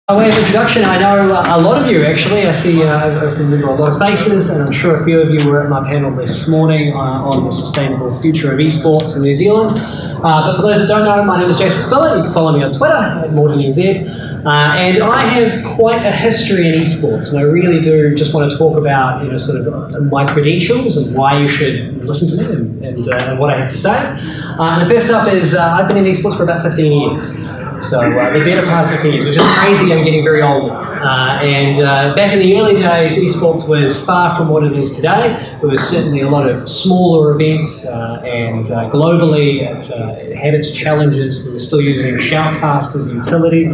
By way of introduction, I know a lot of you actually. I see I remember a lot of faces, and I'm sure a few of you were at my panel this morning on the sustainable future of eSports in New Zealand. But for those that don't know, my name is Jason Spiller. You can follow me on Twitter at MordenNZ. And I have quite a history in eSports, and I really do just want to talk about sort of my credentials and why you should listen to me and what I have to say. And the first up is I've been in eSports for about 15 years. So the better part of 15 years, which is crazy. I'm getting very old now. Back in the early days, eSports was far from what it is today. There was certainly a lot of smaller events, and globally it had its challenges. We were still using Shoutcast as a utility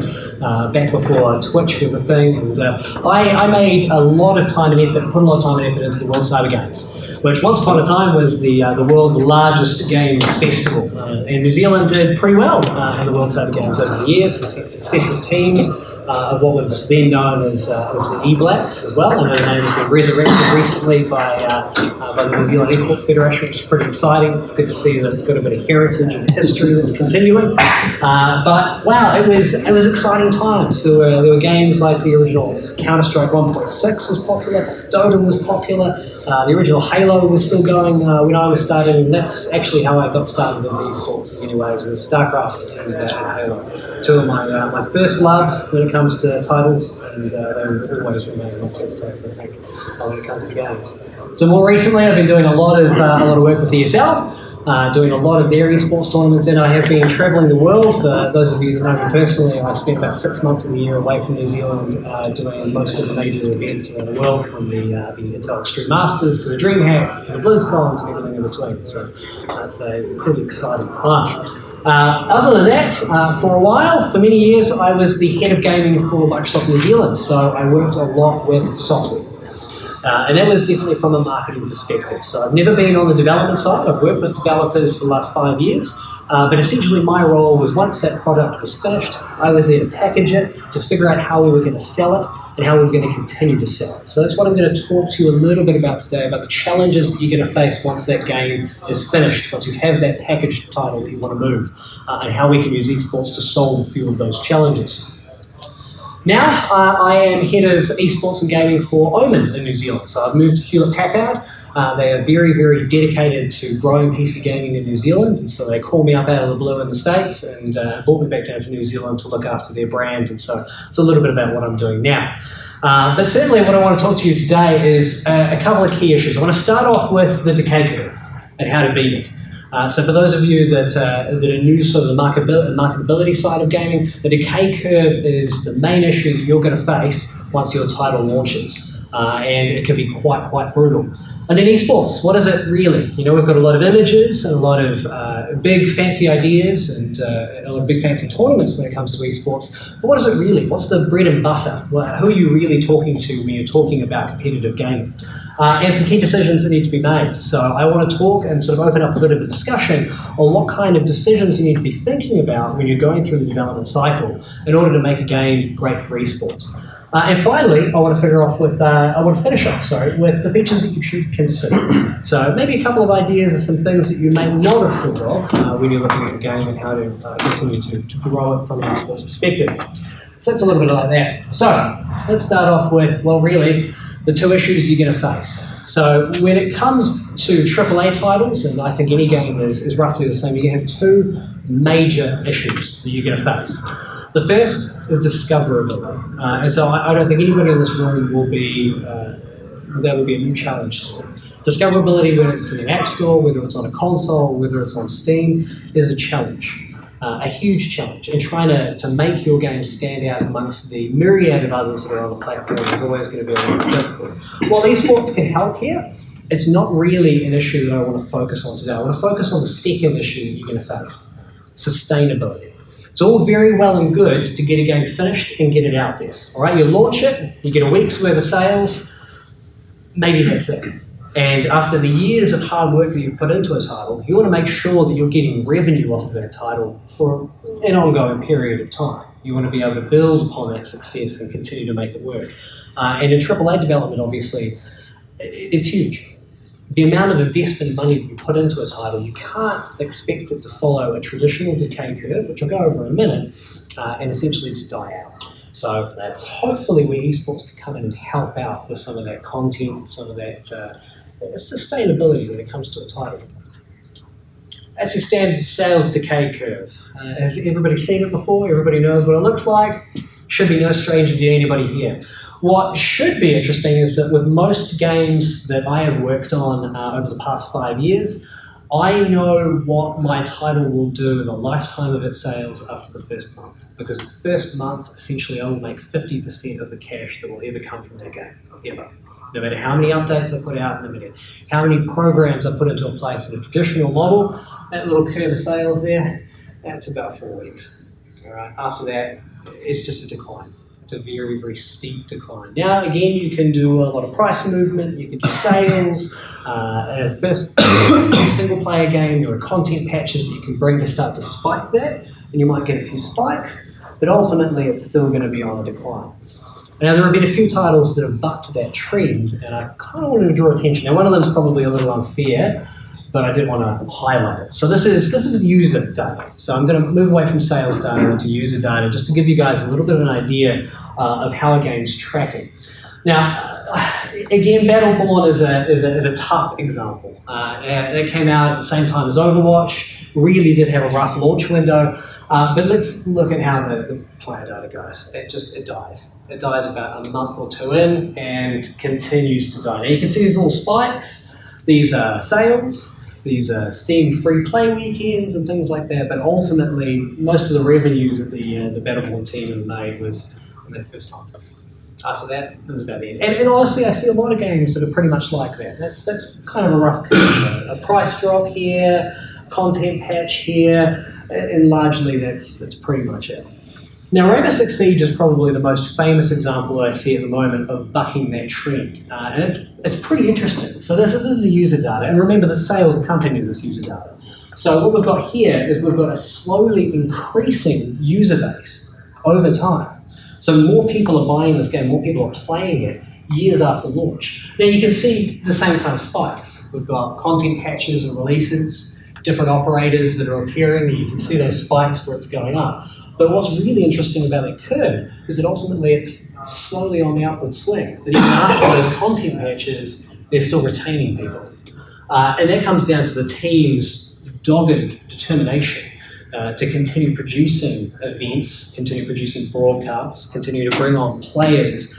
back before Twitch was a thing. And I made a lot of time and effort, put a lot of time and effort into the World Cyber Games, which once upon a time was the world's largest games festival. And New Zealand did pretty well in the World Cyber Games over the years. We sent successive teams of what was then known as the E-Blacks as well. I know the name has been resurrected recently by the New Zealand Esports Federation, which is pretty exciting. It's good to see that it's got a bit of heritage and history that's continuing. But wow, it was exciting times. There were games like the original Counter-Strike 1.6 was popular, Dota was popular, the original Halo was still going when I was starting, and that's actually how I got started into esports in many ways, was StarCraft and Halo. Two of my first loves when it comes to titles, and they will always remain my first loves, I think, when it comes to games. So more recently, I've been doing a lot of work with ESL, doing a lot of their esports tournaments, and I have been travelling the world. For those of you that know me personally, I've spent about 6 months of the year away from New Zealand, doing most of the major events around the world, from the Intel Extreme Masters to the DreamHacks to the BlizzCon to everything in between. So it's a pretty exciting time. Other than that, for a while, for many years, I was the head of gaming for Microsoft New Zealand, so I worked a lot with software. And that was definitely from a marketing perspective. So I've never been on the development side. I've worked with developers for the last 5 years, but essentially my role was, once that product was finished, I was there to package it, to figure out how we were going to sell it, and how we were going to continue to sell it. So that's what I'm going to talk to you a little bit about today, about the challenges that you're going to face once that game is finished, once you have that packaged title that you want to move, and how we can use esports to solve a few of those challenges. Now, I am head of esports and gaming for Omen in New Zealand. So I've moved to Hewlett-Packard. They are very, very dedicated to growing PC gaming in New Zealand, and so they called me up out of the blue in the States and brought me back down to New Zealand to look after their brand, and so it's a little bit about what I'm doing now. But certainly what I want to talk to you today is a couple of key issues. I want to start off with the decay curve and how to beat it. So for those of you that are new to sort of the marketability side of gaming, the decay curve is the main issue that you're going to face once your title launches. And it can be quite brutal. And then esports, what is it really? We've got a lot of images and a lot of big fancy ideas and a lot of big fancy tournaments when it comes to esports. But what is it really? What's the bread and butter? Who are you really talking to when you're talking about competitive gaming? And some key decisions that need to be made. So I want to talk and sort of open up a bit of a discussion on what kind of decisions you need to be thinking about when you're going through the development cycle in order to make a game great for esports. And finally, I want to finish off with the features that you should consider. So maybe a couple of ideas of some things that you may not have thought of when you're looking at a game and how to continue to grow it from an esports perspective. So that's a little bit like that. So let's start off with, well, really, the two issues you're going to face. So when it comes to AAA titles, and I think any game is roughly the same, you're going to have two major issues that you're going to face. The first is discoverability. And so I don't think anybody in this room that will be a new challenge to. Discoverability, whether it's in an app store, whether it's on a console, whether it's on Steam, is a challenge. A huge challenge, and trying to make your game stand out amongst the myriad of others that are on the platform is always going to be a little bit difficult. While esports can help here, it's not really an issue that I want to focus on today. I want to focus on the second issue that you're going to face, sustainability. It's all very well and good to get a game finished and get it out there. All right, you launch it, you get a week's worth of sales, maybe that's it. And after the years of hard work that you've put into a title, you want to make sure that you're getting revenue off of that title for an ongoing period of time. You want to be able to build upon that success and continue to make it work. And in AAA development, obviously, it's huge. The amount of investment money that you put into a title, you can't expect it to follow a traditional decay curve, which I'll go over in a minute, and essentially just die out. So that's hopefully where eSports can come in and help out with some of that content and some of that sustainability when it comes to a title. That's your standard sales decay curve. Has everybody seen it before? Everybody knows what it looks like. Should be no stranger to anybody here. What should be interesting is that with most games that I have worked on over the past 5 years, I know what my title will do in the lifetime of its sales after the first month. Because the first month, essentially, I will make 50% of the cash that will ever come from that game, ever. No matter how many updates I put out, no matter how many programs I put into a place. In a traditional model, that little curve of sales there, that's about 4 weeks. All right. After that, it's just a decline. It's a very, very steep decline. Now, again, you can do a lot of price movement, you can do sales, first single player game, there are content patches that you can bring to start to spike that, and you might get a few spikes, but ultimately it's still going to be on a decline. Now, there have been a few titles that have bucked that trend, and I kind of wanted to draw attention. Now, one of them is probably a little unfair, but I did want to highlight it. So this is user data. So I'm going to move away from sales data into user data just to give you guys a little bit of an idea of how a game's tracking. Now, again, Battleborn is a tough example. It came out at the same time as Overwatch, really did have a rough launch window, but let's look at how the player data goes. It dies. It dies about a month or two in and continues to die. Now you can see these little spikes. These are sales. These are Steam free play weekends and things like that, but ultimately, most of the revenue that the Battleborn team have made was on their first time. After that, it was about the end. And honestly, I see a lot of games that are pretty much like that. That's kind of a rough curve. A price drop here, content patch here, and largely that's pretty much it. Now, Rainbow Six Siege is probably the most famous example that I see at the moment of bucking that trend, and it's pretty interesting. So this is the user data, and remember that sales accompany this user data. So what we've got here is we've got a slowly increasing user base over time. So more people are buying this game, more people are playing it years after launch. Now you can see the same kind of spikes. We've got content patches and releases, different operators that are appearing, and you can see those spikes where it's going up. But what's really interesting about that curve is that ultimately it's slowly on the upward swing. That even after those content patches, they're still retaining people. And that comes down to the team's dogged determination to continue producing events, continue producing broadcasts, continue to bring on players,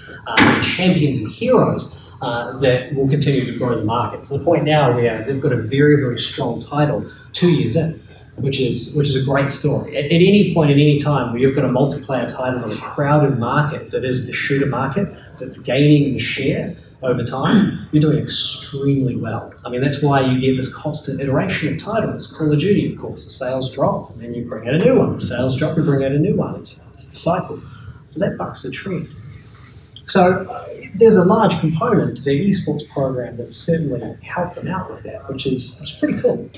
champions and heroes that will continue to grow the market. To the point now where they've got a very, very strong title 2 years in. Which is a great story. At any point, at any time, where you've got a multiplayer title in a crowded market that is the shooter market that's gaining in share over time, you're doing extremely well. I mean, that's why you get this constant iteration of titles. Call of Duty, of course, the sales drop, and then you bring out a new one. The sales drop, you bring out a new one. It's the cycle. So that bucks the trend. So there's a large component to their eSports program that certainly helped them out with that, which is pretty cool.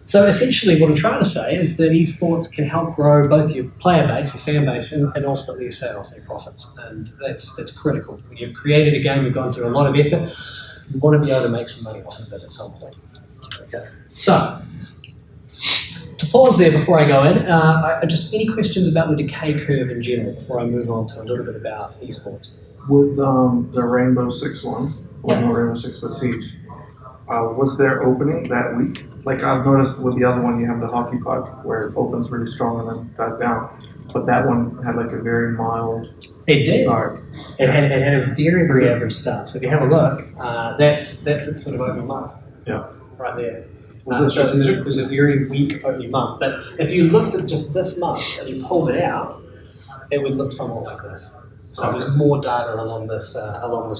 So essentially what I'm trying to say is that eSports can help grow both your player base, your fan base, and ultimately your sales and your profits. And that's critical. When you've created a game, you've gone through a lot of effort, you want to be able to make some money off of it at some point. Okay. So, to pause there before I go in, just any questions about the decay curve in general before I move on to a little bit about eSports? With the Rainbow Six one, or Rainbow Six with Siege, was there opening that week? Like I've noticed with the other one, you have the hockey puck where it opens really strong and then dies down. But that one had like a very mild start. It had a very, very average start. So if you have a look, that's its sort of opening month. Yeah. Right there. So it was a very weak opening month. But if you looked at just this month and you pulled it out, it would look somewhat like this. So there's more data along this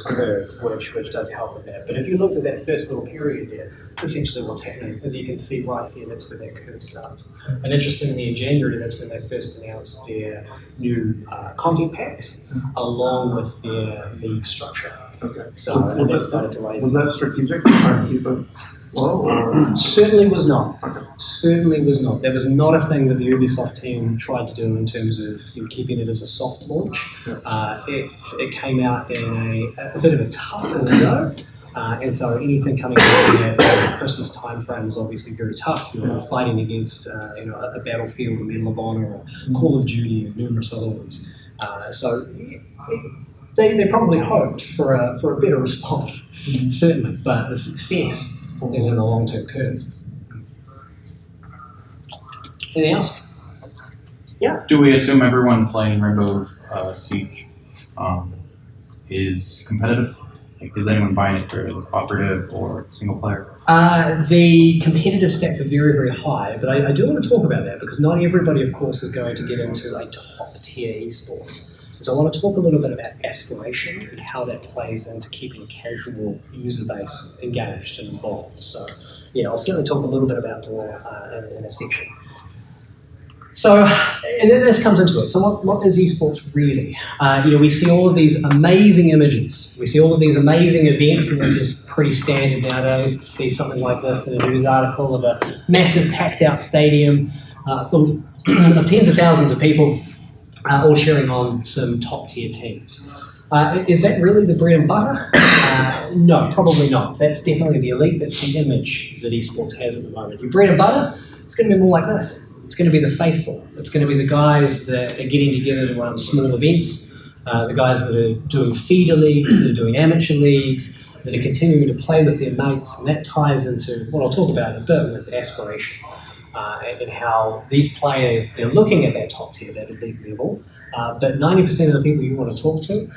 curve, which does help with that. But if you looked at that first little period there, it's essentially what's happening. As you can see right here, that's where that curve starts. And interestingly, in January, that's when they first announced their new content packs, along with their league structure. Okay. So that started to raise. Was that strategic to try to keep it low? Or? Certainly was not. Okay. Certainly was not. That was not a thing that the Ubisoft team tried to do in terms of keeping it as a soft launch. Yeah. It came out in a bit of a tougher window, and so anything coming out in the Christmas timeframe is obviously very tough. You're fighting against a Battlefield, a Medal of Honor, or Call of Duty, and numerous other ones. So they probably hoped for a better response, certainly, but the success is in the long-term curve. Anything else? Yeah. Do we assume everyone playing Rainbow Siege is competitive? Like, is anyone buying it for cooperative or single player? The competitive stats are very, very high, but I do want to talk about that because not everybody, of course, is going to get into a top-tier esports. So I want to talk a little bit about aspiration and how that plays into keeping a casual user base engaged and involved. So, yeah, I'll certainly talk a little bit about more in a section. So, and then this comes into it. So what is esports really? We see all of these amazing images. We see all of these amazing events, and this is pretty standard nowadays to see something like this in a news article of a massive packed out stadium full of tens of thousands of people all cheering on some top tier teams. Is that really the bread and butter? No, probably not. That's definitely the elite. That's the image that esports has at the moment. Your bread and butter, it's going to be more like this. It's going to be the faithful. It's going to be the guys that are getting together to run small events, the guys that are doing feeder leagues, that are doing amateur leagues, that are continuing to play with their mates, and that ties into what I'll talk about in a bit with aspiration and how these players, they're looking at that top tier, that elite level, but 90% of the people you want to talk to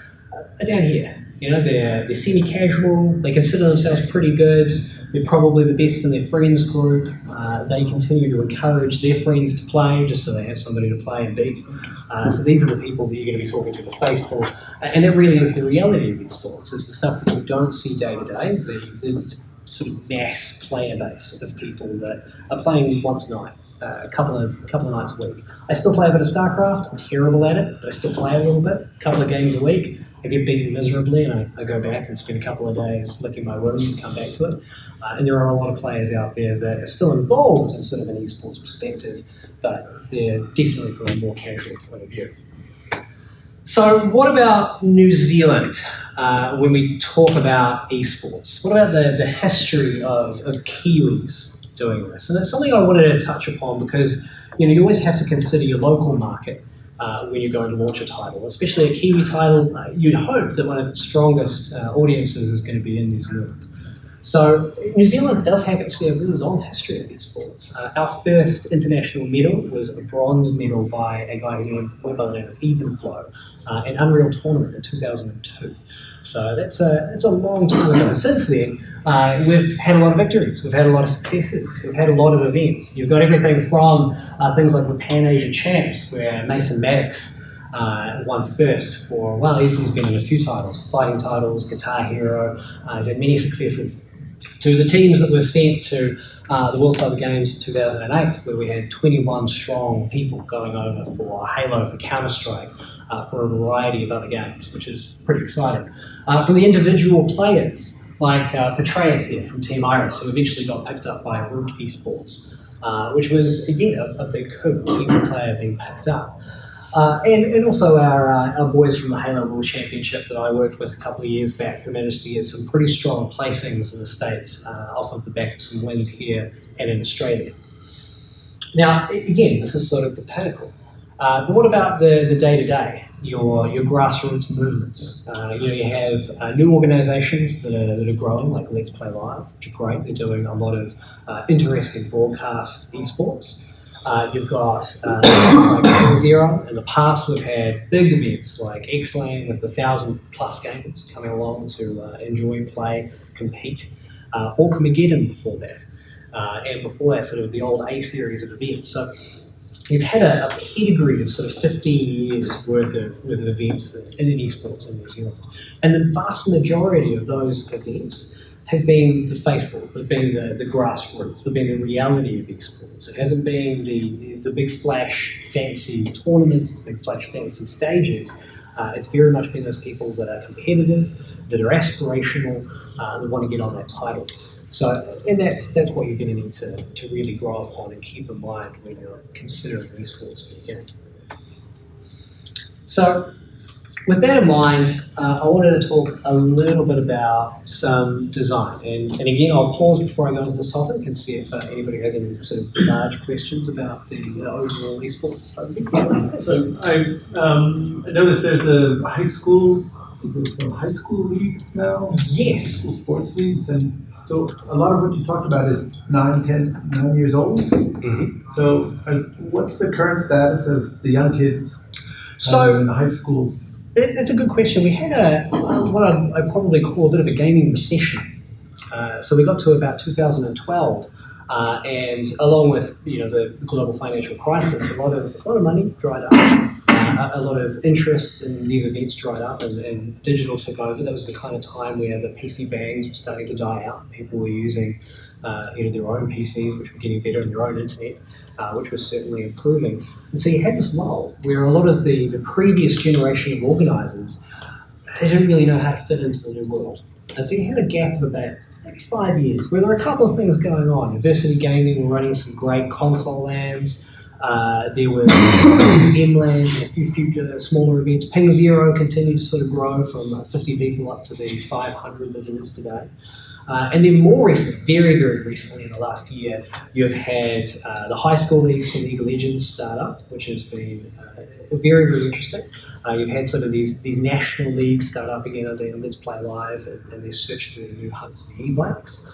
are down here. They're semi-casual, they consider themselves pretty good, they're probably the best in their friends group, they continue to encourage their friends to play just so they have somebody to play and beat. So these are the people that you're going to be talking to, the faithful, and that really is the reality of esports. It's the stuff that you don't see day to day, the sort of mass player base of people that are playing once a night, a couple of nights a week. I still play a bit of StarCraft. I'm terrible at it, but I still play a little bit, a couple of games a week. I get beaten miserably, and I go back and spend a couple of days licking my wounds and come back to it. And there are a lot of players out there that are still involved in sort of an esports perspective, but they're definitely from a more casual point of view. So what about New Zealand when we talk about esports? What about the history of Kiwis doing this? And it's something I wanted to touch upon because you always have to consider your local market when you're going to launch a title, especially a Kiwi title. You'd hope that one of its strongest audiences is going to be in New Zealand. So New Zealand does have actually a really long history of esports. Our first international medal was a bronze medal by a guy who went by the name of Evenflow, an Unreal tournament in 2002. So that's a long time ago. Since then, we've had a lot of victories, we've had a lot of successes, we've had a lot of events. You've got everything from things like the Pan Asia Champs, where Mason Maddox won first for, well, he's been in a few titles, fighting titles, Guitar Hero, he's had many successes. To the teams that we've sent to the World Cyber Games 2008, where we had 21 strong people going over for Halo, for Counter-Strike, for a variety of other games, which is pretty exciting. From the individual players, like Petraeus here from Team Iris, who eventually got picked up by Root eSports, which was, again, a big coup, a player being picked up. And also our boys from the Halo World Championship that I worked with a couple of years back, who managed to get some pretty strong placings in the States off of the back of some wins here and in Australia. Now, again, this is sort of the pinnacle. But what about the day-to-day, your grassroots movements? You have new organisations that are growing, like Let's Play Live, which are great. They're doing a lot of interesting broadcast esports. You've got like Zero. In the past, we've had big events like X-Lane with 1,000+ gamers coming along to enjoy, play, compete. Orkamageddon before that. And before that, sort of the old A series of events. So you've had a pedigree of sort of 15 years worth of events in esports in New Zealand. And the vast majority of those events have been the faithful, they've been the grassroots, they've been the reality of esports. It hasn't been the big flash fancy tournaments, the big flash fancy stages. It's very much been those people that are competitive, that are aspirational, that want to get on that title. So, and that's what you're going to need to really grow upon and keep in mind when you're considering esports for your game. So, with that in mind, I wanted to talk a little bit about some design. And again, I'll pause before I go into this topic and see if anybody has any sort of large questions about the overall esports topic. So I noticed there's some high school leagues now, Yes. sports leagues, and so a lot of what you talked about is 9 years old. Mm-hmm. So what's the current status of the young kids So in the high schools? it's a good question. We had what I'd probably call a bit of a gaming recession. So we got to about 2012, and along with the global financial crisis, a lot of money dried up. A lot of interest in these events dried up, and digital took over. That was the kind of time where the PC bangs were starting to die out. People were using their own PCs, which were getting better, and their own internet, which was certainly improving. And so you had this lull where a lot of the previous generation of organisers, they didn't really know how to fit into the new world. And so you had a gap of about maybe 5 years where there were a couple of things going on. University Gaming were running some great console LANs. There were M-LANs and a few future smaller events. Ping Zero continued to sort of grow from 50 people up to the 500 that it is today. And then more recently, very, very recently in the last year, you've had the high school leagues for League of Legends start up, which has been very, very interesting. You've had sort of these national leagues start up again under Let's Play Live and their search for the new hunt for the E-Bikes.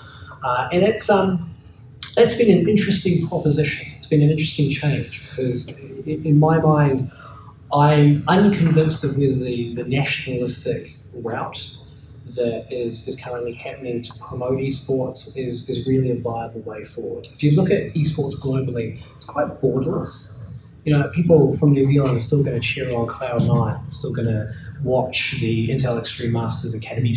And that's been an interesting proposition. It's been an interesting change because in my mind, I'm unconvinced of whether the nationalistic route that is currently happening to promote esports is really a viable way forward. If you look at esports globally, it's quite borderless. People from New Zealand are still going to cheer on Cloud9, still going to watch the Intel Extreme Masters Academy.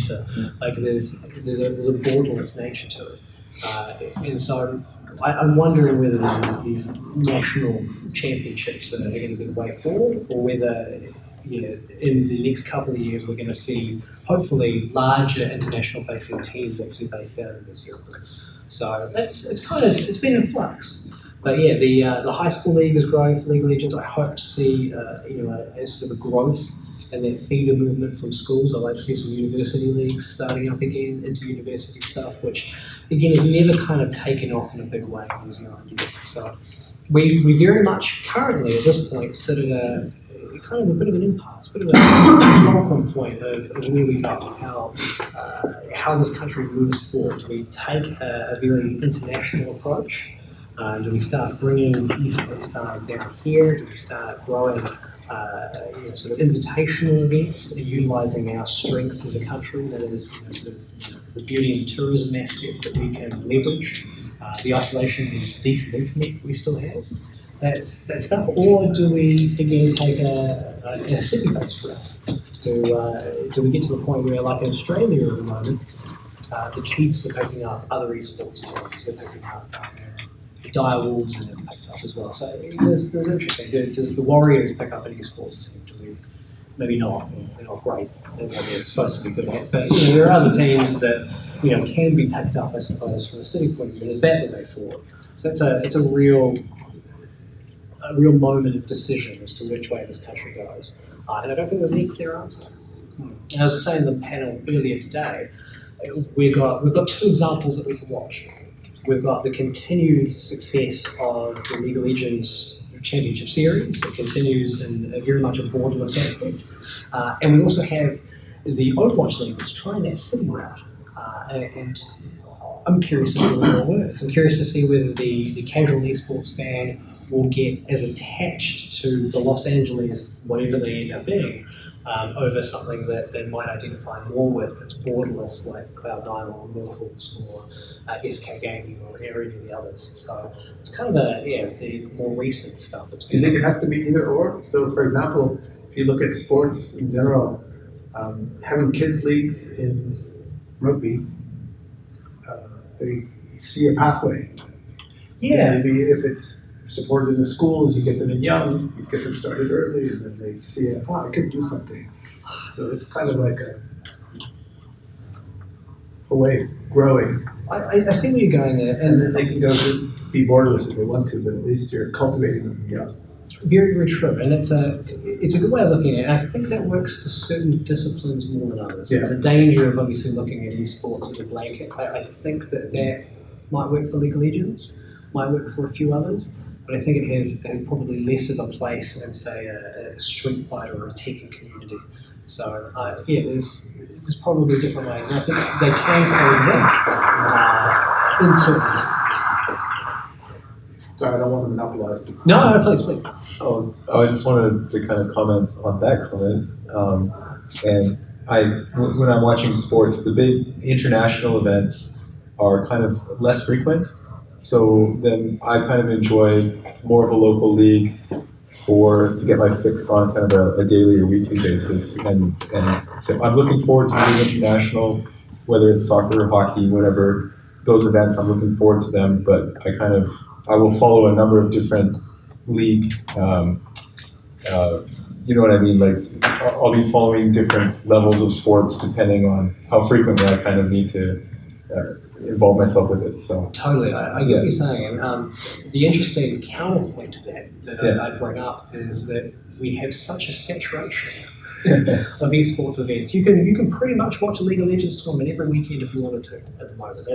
Like there's a borderless nature to it. And so I'm wondering whether these national championships are going to be the way forward, or whether in the next couple of years we're going to see hopefully larger international facing teams actually based out of New Zealand. So it's been in flux. But yeah, the high school league is growing for League of Legends. I hope to see a sort of a growth and that feeder movement from schools. I'd like to see some university leagues starting up again into university stuff, which again is never kind of taken off in a big way in New Zealand yet. So we very much currently at this point sit at a kind of a bit of an impasse, a bit of a fulcrum point of where we go, how this country moves forward. Do we take a very international approach? Do we start bringing esports stars down here? Do we start growing sort of invitational events and utilising our strengths as a country, that is sort of the beauty and tourism aspect that we can leverage, the isolation and decent internet we still have? That stuff, or do we again take a city-based route? Do we get to the point where, like in Australia at the moment, the Chiefs are picking up other esports teams, they're picking up Dire Wolves and they're picked up as well. So there's interesting. Does the Warriors pick up an esports team? Do we? Maybe not. They're not great. They're what they're supposed to be good at. But there are other teams that can be picked up, I suppose, from a city point of view. Is that the way forward? So it's a real moment of decision as to which way this country goes. And I don't think there's any clear answer. And as I say in the panel earlier today, we've got two examples that we can watch. We've got the continued success of the League of Legends Championship Series. It continues in very much a borderless aspect. And we also have the Overwatch League that's trying that city route. And I'm curious to see whether it works. I'm curious to see whether the casual esports fan will get as attached to the Los Angeles, whatever they end up being, over something that they might identify more with that's borderless, like Cloud9 or Morphals or SK Gaming or any of the others. So it's kind of the more recent stuff that's Do you been. think it has to be either or? So, for example, if you look at sports in general, having kids leagues in rugby, they see a pathway. Yeah. Maybe if it's supported in the schools, you get them in young, you get them started early, and then they see, I could do something. So it's kind of like a way of growing. I see where you're going there. And then they can go be borderless if they want to, but at least you're cultivating them young. Very, very true, and it's a good way of looking at it. I think that works for certain disciplines more than others. Yeah. There's a danger of obviously looking at esports as a blanket. I think that might work for League of Legends, might work for a few others, but I think it has probably less of a place in, say, a Street Fighter or a Tekken community. So there's probably different ways, and I think they can coexist in certain disciplines. Sorry, I don't want to monopolize the No, please. I just wanted to kind of comment on that comment. And when I'm watching sports, the big international events are kind of less frequent. So then I kind of enjoy more of a local league to get my fix on kind of a daily or weekly basis. And so I'm looking forward to doing international, whether it's soccer or hockey, whatever, those events, I'm looking forward to them. But I will follow a number of different league, you know what I mean? Like, I'll be following different levels of sports depending on how frequently I kind of need to involve myself with it. So totally, I get what you're saying. And the interesting counterpoint to that I bring up is that we have such a saturation of esports events. You can pretty much watch a League of Legends tournament every weekend if you wanted to at the moment.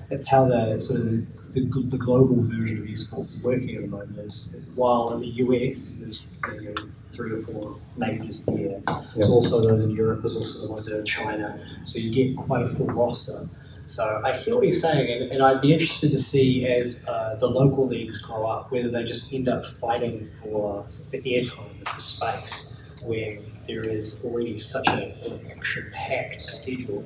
That's how the sort of the global version of esports is working at the moment. Is while in the US there's 3 or 4 majors a year. There's also those in Europe. There's also the ones in China. So you get quite a full roster. So I hear what you're saying, and I'd be interested to see as the local leagues grow up whether they just end up fighting for airtime, for space, where there is already such an action-packed schedule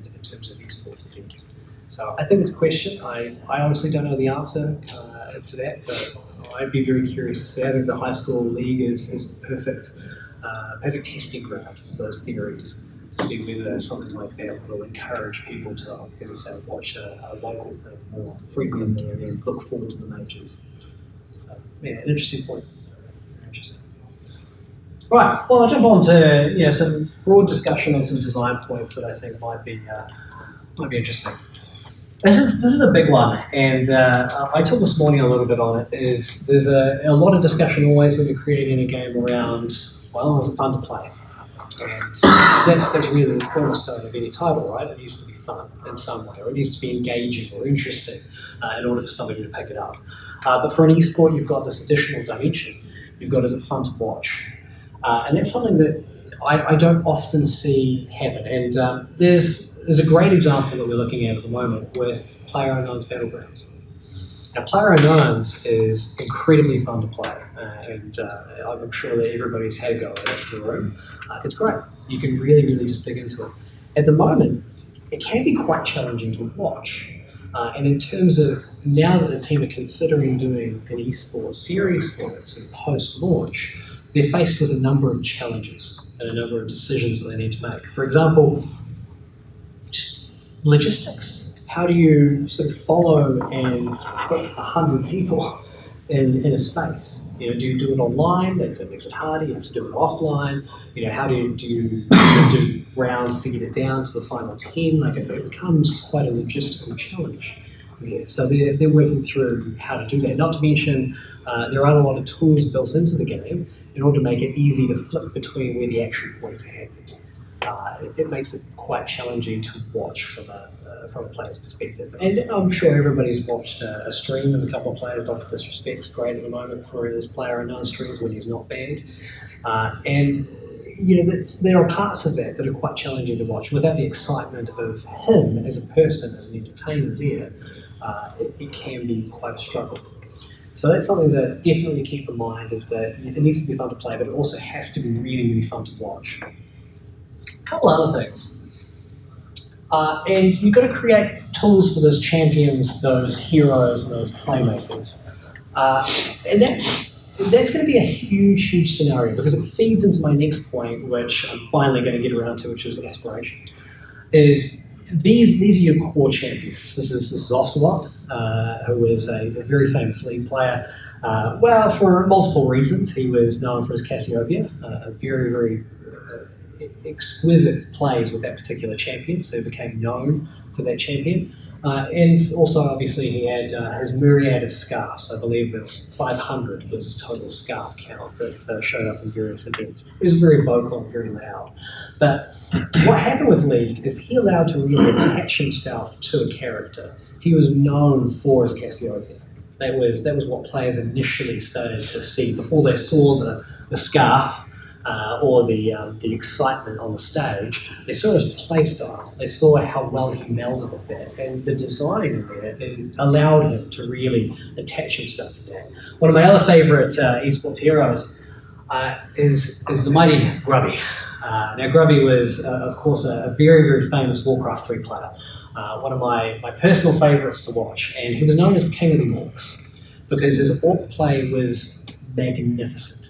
in terms of esports events. So I think it's a question. I honestly don't know the answer to that, but I'd be very curious to see. I think the high school league is perfect testing ground for those theories. To see whether something like that will encourage people to, as I say, watch a local thing more frequently and then look forward to the majors. An interesting point. Interesting. Right. Well, I'll jump on to some broad discussion on some design points that I think might be interesting. This is a big one, and I talked this morning a little bit on it. There's a lot of discussion always when you're creating a game around, well, is it fun to play? And that's really the cornerstone of any title, right? It needs to be fun in some way, or it needs to be engaging or interesting in order for somebody to pick it up. But for an esport, you've got this additional dimension. You've got, is it fun to watch? And that's something that I don't often see happen. And there's a great example that we're looking at the moment with PlayerUnknown's Battlegrounds. Now, PlayerUnknown's is incredibly fun to play, and I'm sure that everybody's had a go at it in the room. It's great. You can really, really just dig into it. At the moment, it can be quite challenging to watch. And in terms of now that the team are considering doing an esports series for it, so post-launch, they're faced with a number of challenges and a number of decisions that they need to make. For example, just logistics. How do you sort of follow and put 100 people in a space? Do you do it online? That makes it harder. You have to do it offline. How do you do rounds to get it down to the final 10? Like it becomes quite a logistical challenge. Yeah, so they're working through how to do that. Not to mention, there are a lot of tools built into the game in order to make it easy to flip between where the action points are happening. It makes it quite challenging to watch from a player's perspective. And I'm sure everybody's watched a stream of a couple of players. Dr. Disrespect's great at the moment for his PlayerUnknown streams when he's not banned. And there are parts of that that are quite challenging to watch. Without the excitement of him as a person, as an entertainer there, it can be quite a struggle. So that's something that definitely keep in mind, is that it needs to be fun to play, but it also has to be really, really fun to watch. A couple other things. And you've got to create tools for those champions, those heroes, and those playmakers. And that's going to be a huge, huge scenario, because it feeds into my next point, which I'm finally going to get around to, which is aspiration. These are your core champions. This is Ocelot, who is a very famous League player. Well, for multiple reasons. He was known for his Cassiopeia, a very, very exquisite plays with that particular champion, so he became known for that champion. And also, obviously, he had his myriad of scarves. I believe that 500 was his total scarf count that showed up in various events. He was very vocal and very loud. But what happened with League is he allowed to really attach himself to a character. He was known for his Cassiopeia. That was what players initially started to see before they saw the scarf or the excitement on the stage. They saw his play style. They saw how well he melded with that, and the design in there it allowed him to really attach himself to that. One of my other favourite esports heroes is the mighty Grubby. Now Grubby was, of course, a very, very famous Warcraft 3 player. One of my personal favourites to watch, and he was known as King of the Orcs because his orc play was magnificent.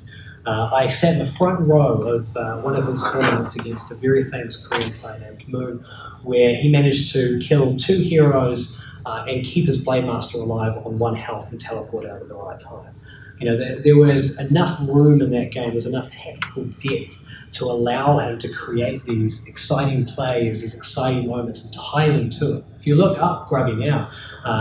I sat in the front row of one of his tournaments against a very famous Korean player named Moon, where he managed to kill 2 heroes and keep his Blade Master alive on 1 health and teleport out at the right time. You know, there was enough room in that game, there was enough tactical depth to allow him to create these exciting plays, these exciting moments, and tie them to it. If you look up Grubby now,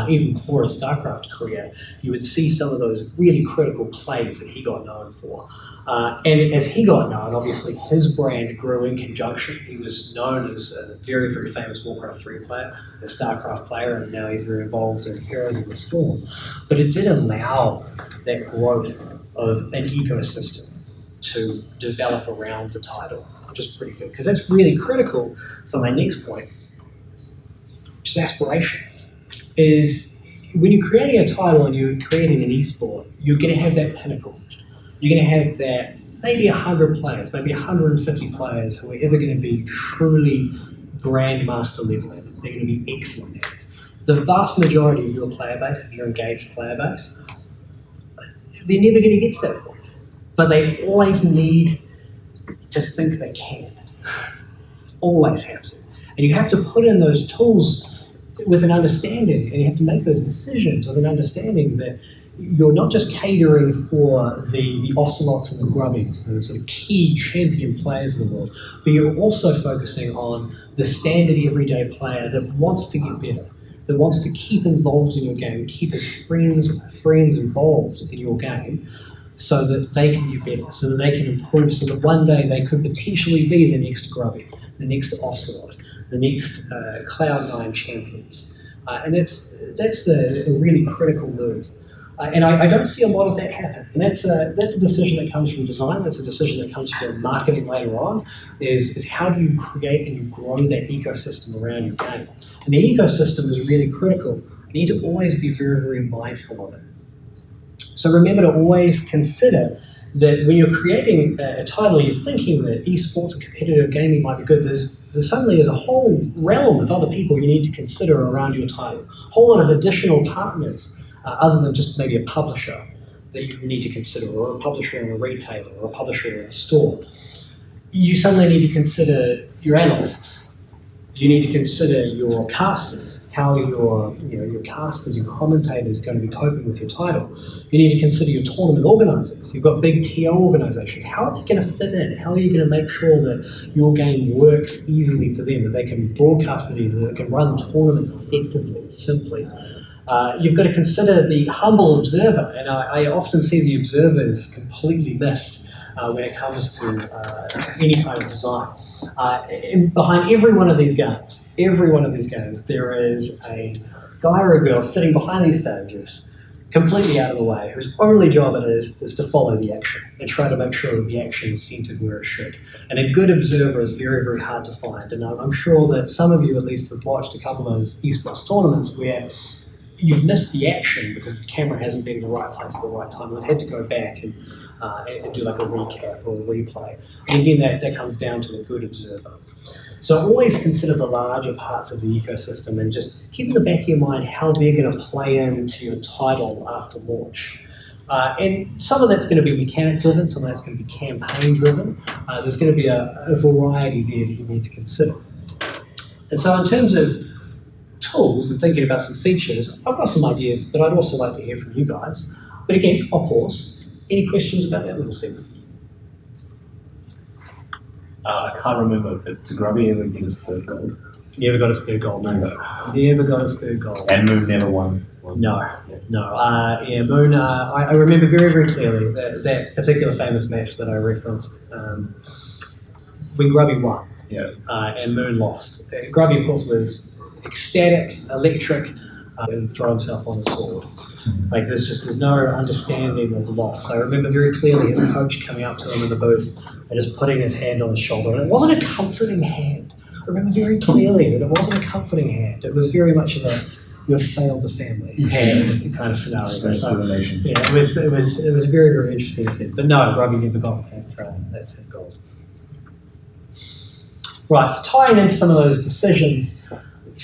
even before his StarCraft career, you would see some of those really critical plays that he got known for. And as he got known, obviously his brand grew in conjunction. He was known as a very, very famous Warcraft 3 player, a StarCraft player, and now he's very involved in Heroes of the Storm. But it did allow that growth of an ecosystem to develop around the title, which is pretty good, because that's really critical for my next point, which is aspiration. Is when you're creating a title and you're creating an esport, you're going to have that pinnacle. You're going to have that maybe 100 players, maybe 150 players who are ever going to be truly grandmaster level at it. They're going to be excellent at it. The vast majority of your player base, if you're engaged player base, they're never going to get to that point. But they always need to think they can. Always have to. And you have to put in those tools with an understanding, and you have to make those decisions with an understanding that you're not just catering for the Ocelots and the Grubbies, the sort of key champion players in the world, but you're also focusing on the standard everyday player that wants to get better, that wants to keep involved in your game, keep his friends involved in your game, so that they can get better, so that they can improve, so that one day they could potentially be the next Grubby, the next Ocelot, the next Cloud9 champions. And that's a really critical move. And I don't see a lot of that happen. And that's a decision that comes from design, that's a decision that comes from marketing later on, is how do you create and you grow that ecosystem around your game. And the ecosystem is really critical. You need to always be very, very mindful of it. So remember to always consider that when you're creating a title, you're thinking that esports and competitive gaming might be good, there suddenly is a whole realm of other people you need to consider around your title. A whole lot of additional partners, other than just maybe a publisher that you need to consider, or a publisher in a retailer, or a publisher in a store. You suddenly need to consider your analysts. You need to consider your casters, how your casters, your commentators are going to be coping with your title. You need to consider your tournament organisers. You've got big TO organisations. How are they going to fit in? How are you going to make sure that your game works easily for them, that they can broadcast it easily, that they can run tournaments effectively and simply? You've got to consider the humble observer, and I often see the observers completely missed when it comes to any kind of design. Behind every one of these games, there is a guy or a girl sitting behind these stages, completely out of the way, whose only job it is to follow the action and try to make sure that the action is centered where it should. And a good observer is very, very hard to find. And I'm sure that some of you at least have watched a couple of esports tournaments where you've missed the action because the camera hasn't been in the right place at the right time. We've had to go back and do like a recap or a replay. And again, that comes down to a good observer. So always consider the larger parts of the ecosystem and just keep in the back of your mind how they're going to play into your title after launch. And some of that's going to be mechanic driven, some of that's going to be campaign driven. There's going to be a variety there that you need to consider. And so in terms of tools and thinking about some features, I've got some ideas, but I'd also like to hear from you guys. But again, I'll pause. Any questions about that little segment? I can't remember, but did Grubby ever get his third gold? Never got his third goal, no. Never got his third goal. And Moon never won. No. Moon, I remember very, very clearly that particular famous match that I referenced when Grubby won and Moon lost. Grubby, of course, was ecstatic, electric, and throw himself on the sword. Like there's no understanding of loss. I remember very clearly his coach coming up to him in the booth and just putting his hand on his shoulder. And it wasn't a comforting hand. I remember very clearly that it wasn't a comforting hand. It was very much of a "you have failed the family" hand kind of scenario. So, yeah, it was very, very interesting to see. But no, Grubby never got that goal. Right, so tying into some of those decisions,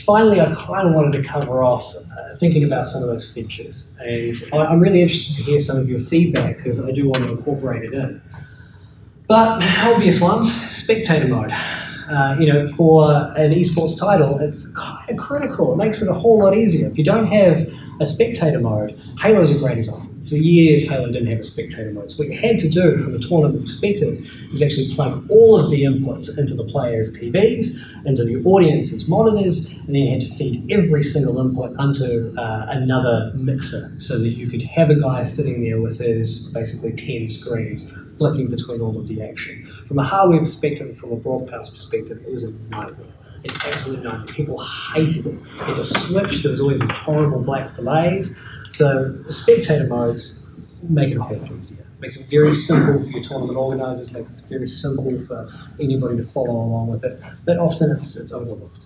finally I kind of wanted to cover off thinking about some of those features. And I'm really interested to hear some of your feedback because I do want to incorporate it in. But obvious ones, spectator mode. For an eSports title, it's kind of critical. It makes it a whole lot easier. If you don't have a spectator mode, Halo's a great example. For years, Halo didn't have a spectator mode. So what you had to do from a tournament perspective is actually plug all of the inputs into the players' TVs, into the audience's monitors, and then you had to feed every single input onto another mixer so that you could have a guy sitting there with his basically 10 screens flicking between all of the action. From a hardware perspective and from a broadcast perspective, it was a nightmare. An absolute nightmare. People hated it. You had to switch. There was always these horrible black delays. So the spectator modes make it a whole lot easier. Makes it very simple for your tournament organisers, makes it very simple for anybody to follow along with it, but often it's overlooked.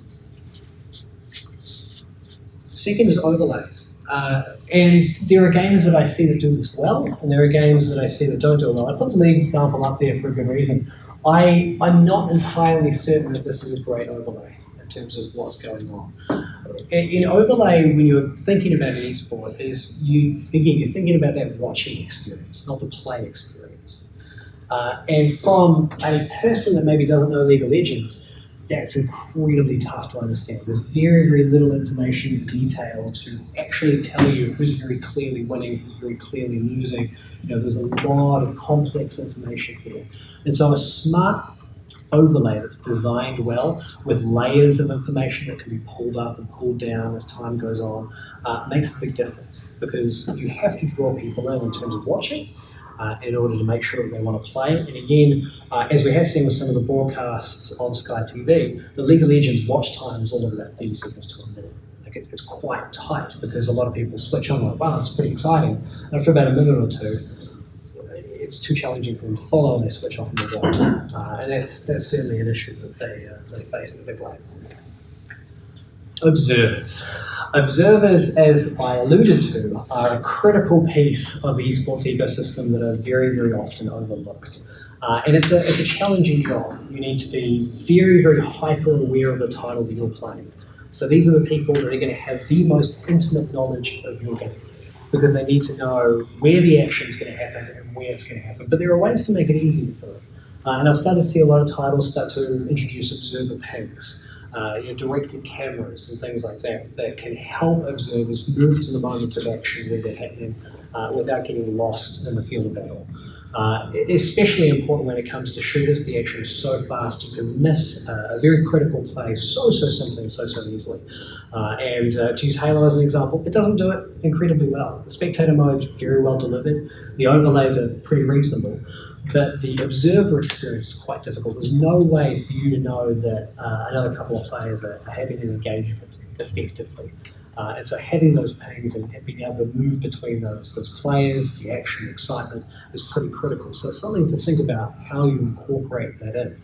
Second is overlays. And there are games that I see that do this well, and there are games that I see that don't do it well. I put the league example up there for a good reason. I'm not entirely certain that this is a great overlay in terms of what's going on. In overlay, when you're thinking about an esport, you're thinking about that watching experience, not the play experience. And from a person that maybe doesn't know League of Legends, that's incredibly tough to understand. There's very, very little information and detail to actually tell you who's very clearly winning, who's very clearly losing. There's a lot of complex information here. And so a smart overlay that's designed well with layers of information that can be pulled up and pulled down as time goes on makes a big difference because you have to draw people in terms of watching in order to make sure that they want to play. And again, as we have seen with some of the broadcasts on Sky TV, the League of Legends watch time is all of about 30 seconds to a minute. Like it's quite tight because a lot of people switch on like, wow, it's pretty exciting. And after about a minute or two, it's too challenging for them to follow and they switch off and move on. And that's certainly an issue that they face in the big way. Observers. Observers, as I alluded to, are a critical piece of the esports ecosystem that are very, very often overlooked. And it's a challenging job. You need to be very, very hyper aware of the title that you're playing. So these are the people that are going to have the most intimate knowledge of your game because they need to know where the action is going to happen and where it's going to happen. But there are ways to make it easier for them. And I've started to see a lot of titles start to introduce observer pings, directed cameras and things like that can help observers move to the moments of action where they're happening without getting lost in the field of battle. Especially important when it comes to shooters. The action is so fast you can miss a very critical play so simply and so easily. And to use Halo as an example, it doesn't do it incredibly well. The spectator mode is very well delivered. The overlays are pretty reasonable. But the observer experience is quite difficult. There's no way for you to know that another couple of players are having an engagement effectively. And so having those pings and being able to move between those players, the action, the excitement is pretty critical. So it's something to think about how you incorporate that in.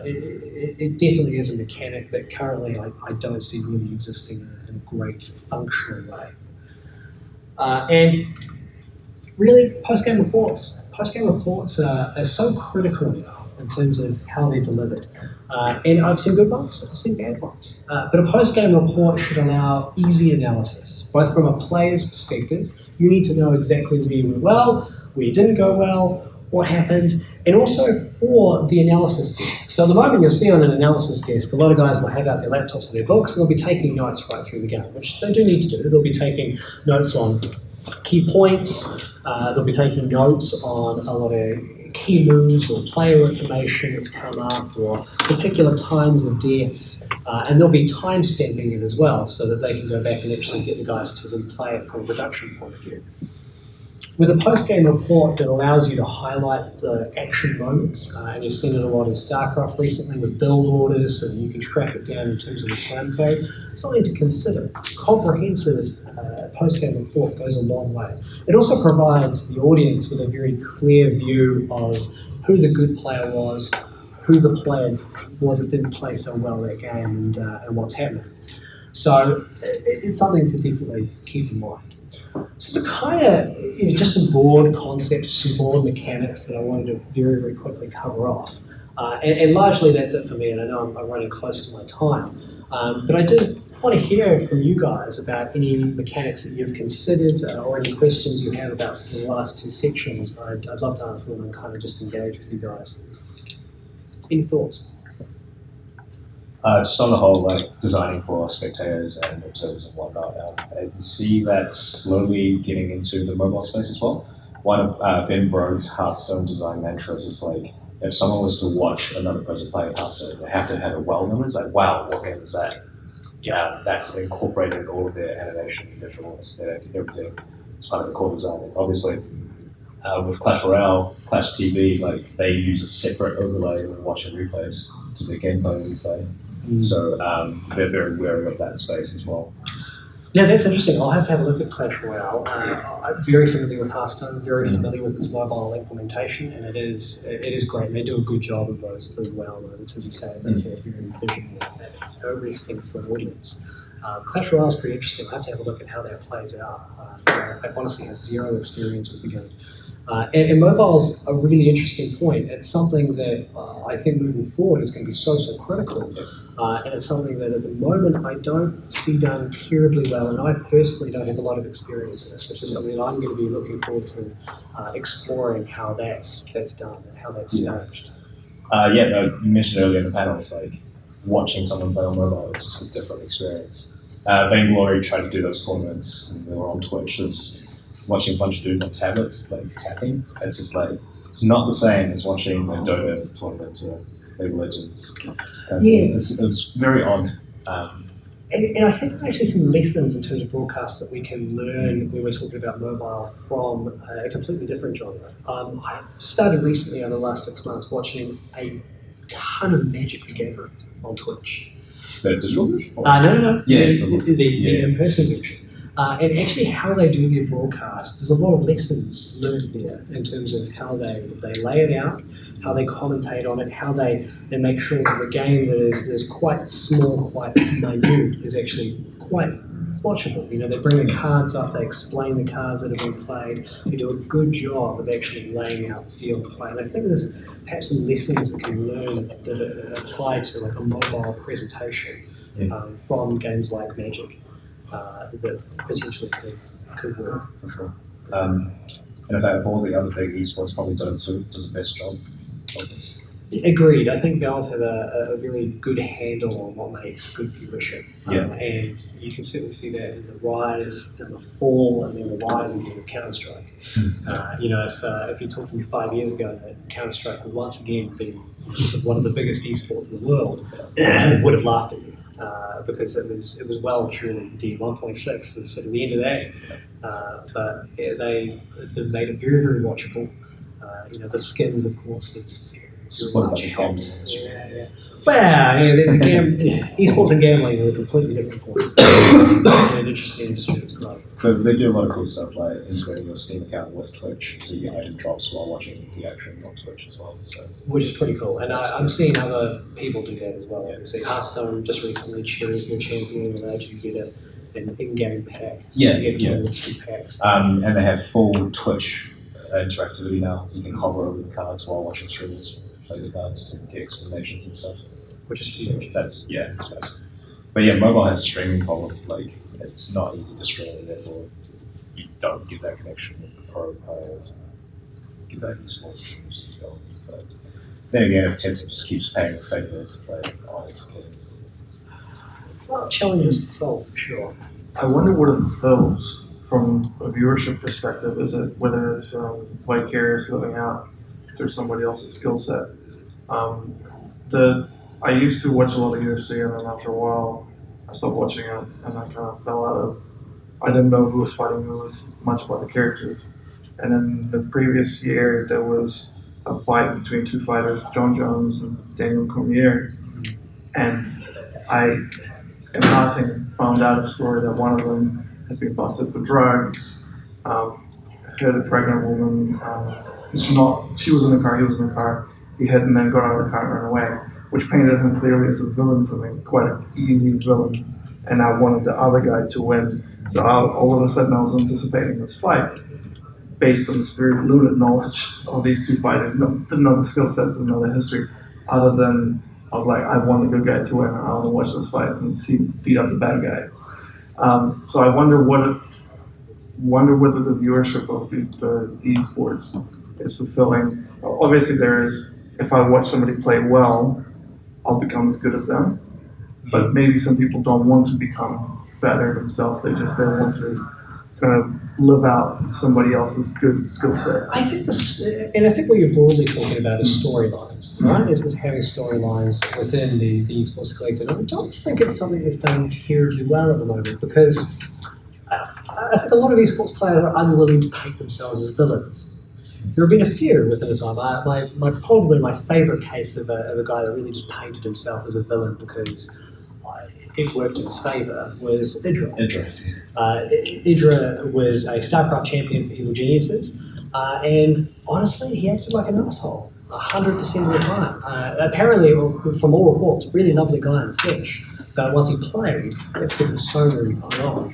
It definitely is a mechanic that currently I don't see really existing in a great functional way. And really, post-game reports. Post-game reports are so critical now in terms of how they're delivered. And I've seen good ones, I've seen bad ones. But a post-game report should allow easy analysis, both from a player's perspective. You need to know exactly where you went well, where you didn't go well, what happened, and also for the analysis desk. So at the moment you'll see on an analysis desk, a lot of guys will have out their laptops or their books, and they'll be taking notes right through the game, which they do need to do. They'll be taking notes on key points, they'll be taking notes on a lot of key moves or player information that's come up or particular times of deaths, and there'll be time stamping it as well so that they can go back and actually get the guys to replay it from a production point of view. With a post-game report that allows you to highlight the action moments, and you've seen it a lot in StarCraft recently with build orders, so that you can track it down in terms of the time code, something to consider. Comprehensive post-game report goes a long way. It also provides the audience with a very clear view of who the good player was, who the player was that didn't play so well that game, and what's happening. So it's something to definitely keep in mind. So it's kind of just some broad concepts, some broad mechanics that I wanted to very, very quickly cover off. And largely that's it for me, and I know I'm running close to my time. But I did want to hear from you guys about any mechanics that you've considered or any questions you have about some of the last two sections. I'd love to answer them and kind of just engage with you guys. Any thoughts? Just on the whole, like designing for spectators and observers and whatnot, I see that slowly getting into the mobile space as well. One of Ben Brode's Hearthstone design mantras is like, if someone was to watch another person play Hearthstone, they have to have a wow number. It's like, wow, what game is that? Yeah, that's incorporated in all of their animation, visual aesthetic, everything. It's part of the core design. And obviously, with Clash Royale, Clash TV, like they use a separate overlay when watching replays to the gameplay replay. So they're very wary of that space as well. Yeah, that's interesting. I'll have to have a look at Clash Royale. I'm very familiar with Hearthstone, very familiar with its mobile implementation, and it is great. They do a good job of those WoW moments, as you say. They are very visual and no resting for an audience. Clash Royale is pretty interesting. I'll have to have a look at how that plays out. I honestly have zero experience with the game. And mobile's a really interesting point. It's something that I think moving forward is going to be so critical. And it's something that at the moment I don't see done terribly well, and I personally don't have a lot of experience in it, which is something that I'm going to be looking forward to exploring how that's done and how that's staged. You mentioned earlier in the panel, it's like watching someone play on mobile is just a different experience. Vainglory tried to do those tournaments, and they were on Twitch. It's just watching a bunch of dudes on tablets, like tapping. It's just like, it's not the same as watching a Dota tournament or League of Legends. It was very odd. And I think there's actually some lessons in terms of broadcasts that we can learn when we're talking about mobile from a completely different genre. I've started recently over the last 6 months watching a ton of Magic the Gathering on Twitch. The digital version? No. Yeah. The in-person version. And actually how they do their broadcast, there's a lot of lessons learned there in terms of how they lay it out, how they commentate on it, how they make sure that the game that is quite small, quite minute, is actually quite watchable. You know, they bring the cards up, they explain the cards that have been played, they do a good job of actually laying out the field of play. And I think there's perhaps some lessons that can learn that apply to like a mobile presentation from games like Magic. That potentially could work. For sure. And in fact, of all the other big esports, probably Dota 2 does the best job of this. Agreed. I think Valve have a very good handle on what makes good viewership. And you can certainly see that in the rise and the fall and then the rise again of Counter-Strike. If you talked to me 5 years ago that Counter-Strike would once again be one of the biggest esports in the world, I would have laughed at you. Because it was well and truly indeed 1.6 was sort of the end of that, but they've made it very, very watchable. The skins, of course, have very much helped. Esports and gambling are a completely different point. An interesting industry to grow. But they do a lot of cool stuff like integrating your Steam account with Twitch, so you get item drops while watching the action on Twitch as well. So. Which is pretty cool, and I'm seeing other people do that as well. You see Hearthstone just recently cheering your champion and allowed you to get an in-game pack. So you get 2 packs. And they have full Twitch interactivity now. You can hover over the cards while watching streamers play the cards to get explanations and stuff. Which is huge. It's massive. But mobile has a streaming problem. Like, it's not easy to stream, and therefore you don't get that connection with the pro players. Get that eSports streamers as well. But then again, if Tencent just keeps paying a favor to play on kids. Well, challenges to solve for sure. I wonder what it fills from a viewership perspective. Is it whether it's Vicarious living out through somebody else's skill set. I used to watch a lot of UFC, and then after a while, I stopped watching it, and I kind of fell out of. I didn't know who was fighting who, much about the characters. And then the previous year, there was a fight between two fighters, John Jones and Daniel Cormier, and I, in passing, found out a story that one of them has been busted for drugs. Hit a pregnant woman. She was in the car, he was in the car. He hit and then got out of the car and ran away, which painted him clearly as a villain for me, quite an easy villain. And I wanted the other guy to win. So all of a sudden I was anticipating this fight based on this very limited knowledge of these two fighters. Didn't know the skill sets, didn't know the history, other than I was like, I want the good guy to win. I want to watch this fight and see beat up the bad guy. So I wonder whether the viewership of the eSports is fulfilling. Obviously, there is. If I watch somebody play well, I'll become as good as them. But maybe some people don't want to become better themselves. They want to kind of live out somebody else's good skill set. I think I think what you're broadly talking about is storylines, right? Is having storylines within the esports collective. And I don't think it's something that's done terribly well at the moment, because I think a lot of esports players are unwilling to paint themselves as villains. There have been a few within a time. Probably my favourite case of a guy that really just painted himself as a villain because it worked in his favour was Idra. Idra was a StarCraft champion for Evil Geniuses, and honestly, he acted like an asshole 100% of the time. Apparently, from all reports, really lovely guy in the flesh. But once he played, it's the persona he put on.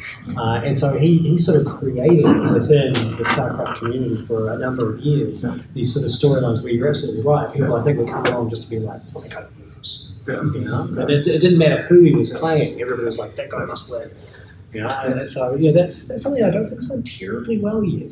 And so he sort of created within the StarCraft community for a number of years these sort of storylines where you're absolutely right. People, I think, would come along just to be like, oh, they got moves. You know? And it didn't matter who he was playing. Everybody was like, that guy must win. You know? And so that's something I don't think is done terribly well yet.